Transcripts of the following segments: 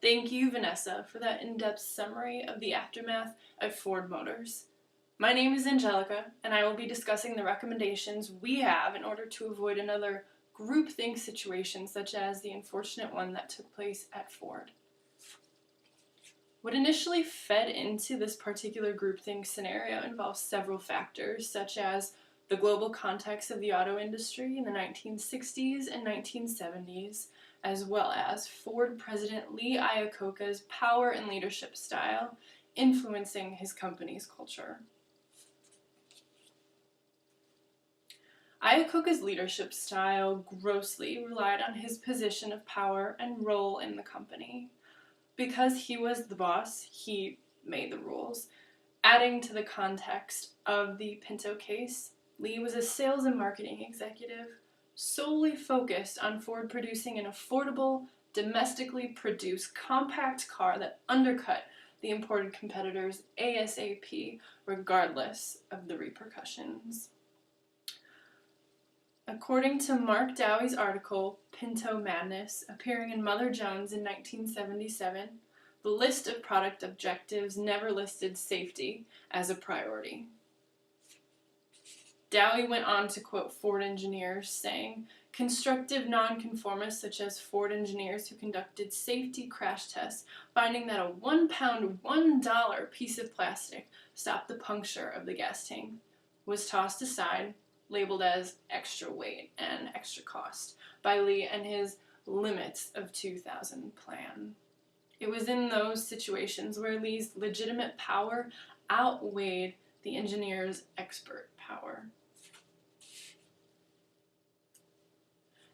Thank you, Vanessa, for that in-depth summary of the aftermath at Ford Motors. My name is Angelica, and I will be discussing the recommendations we have in order to avoid another groupthink situation such as the unfortunate one that took place at Ford. What initially fed into this particular groupthink scenario involves several factors, such as the global context of the auto industry in the 1960s and 1970s, as well as Ford President Lee Iacocca's power and leadership style influencing his company's culture. Iacocca's leadership style grossly relied on his position of power and role in the company. Because he was the boss, he made the rules. Adding to the context of the Pinto case, Lee was a sales and marketing executive solely focused on Ford producing an affordable, domestically produced compact car that undercut the imported competitors ASAP, regardless of the repercussions. According to Mark Dowie's article, Pinto Madness, appearing in Mother Jones in 1977, the list of product objectives never listed safety as a priority. Dowie went on to quote Ford engineers, saying, "Constructive nonconformists such as Ford engineers who conducted safety crash tests, finding that a 1-pound, $1 piece of plastic stopped the puncture of the gas tank, was tossed aside, labeled as extra weight and extra cost by Lee and his limits of 2000 plan." It was in those situations where Lee's legitimate power outweighed the engineer's expert power.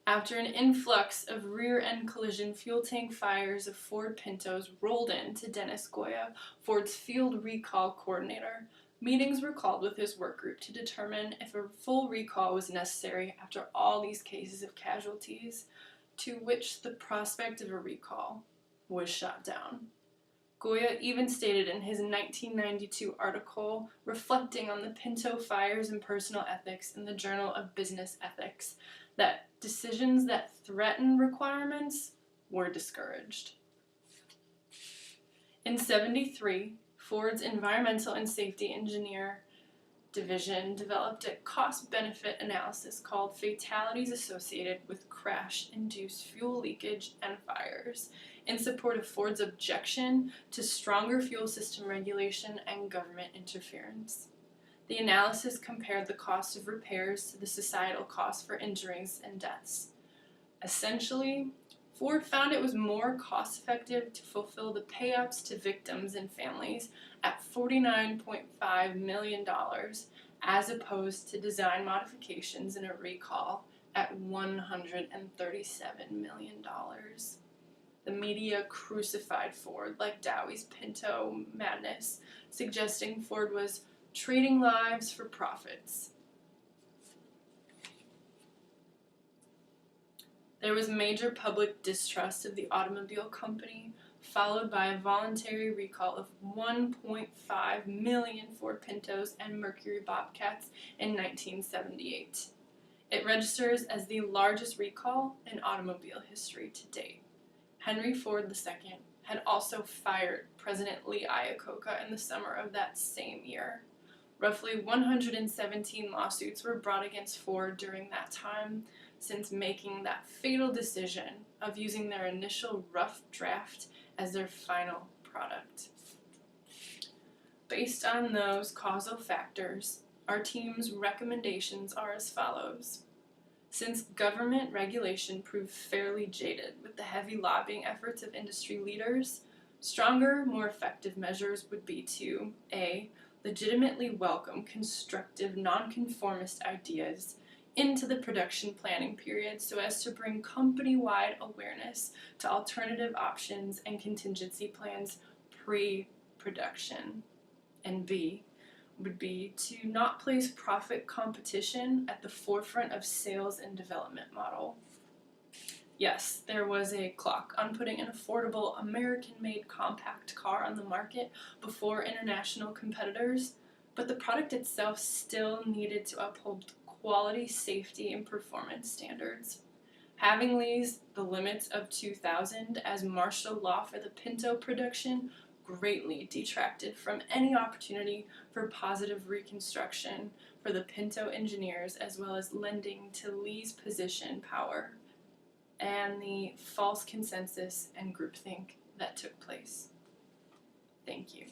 After an influx of rear-end collision fuel tank fires of Ford Pintos rolled in to Dennis Goya, Ford's field recall coordinator, meetings were called with his work group to determine if a full recall was necessary after all these cases of casualties, to which the prospect of a recall was shot down. Goya even stated in his 1992 article reflecting on the Pinto fires and personal ethics in the Journal of Business Ethics that decisions that threaten requirements were discouraged. In 1973, Ford's Environmental and Safety Engineer Division developed a cost-benefit analysis called Fatalities Associated with Crash-Induced Fuel Leakage and Fires in support of Ford's objection to stronger fuel system regulation and government interference. The analysis compared the cost of repairs to the societal cost for injuries and deaths. Essentially, Ford found it was more cost-effective to fulfill the payouts to victims and families at $49.5 million as opposed to design modifications and a recall at $137 million. The media crucified Ford like Dowie's Pinto Madness, suggesting Ford was trading lives for profits. There was major public distrust of the automobile company, followed by a voluntary recall of 1.5 million Ford Pintos and Mercury Bobcats in 1978. It registers as the largest recall in automobile history to date. Henry Ford II had also fired President Lee Iacocca in the summer of that same year. Roughly 117 lawsuits were brought against Ford during that time, since making that fatal decision of using their initial rough draft as their final product. Based on those causal factors, our team's recommendations are as follows. Since government regulation proved fairly jaded with the heavy lobbying efforts of industry leaders, stronger, more effective measures would be to A. legitimately welcome constructive nonconformist ideas into the production planning period so as to bring company-wide awareness to alternative options and contingency plans pre-production. And B would be to not place profit competition at the forefront of sales and development model. Yes, there was a clock on putting an affordable American-made compact car on the market before international competitors, but the product itself still needed to uphold quality, safety, and performance standards. Having Lee's The Limits of 2000 as martial law for the Pinto production greatly detracted from any opportunity for positive reconstruction for the Pinto engineers, as well as lending to Lee's position power and the false consensus and groupthink that took place. Thank you.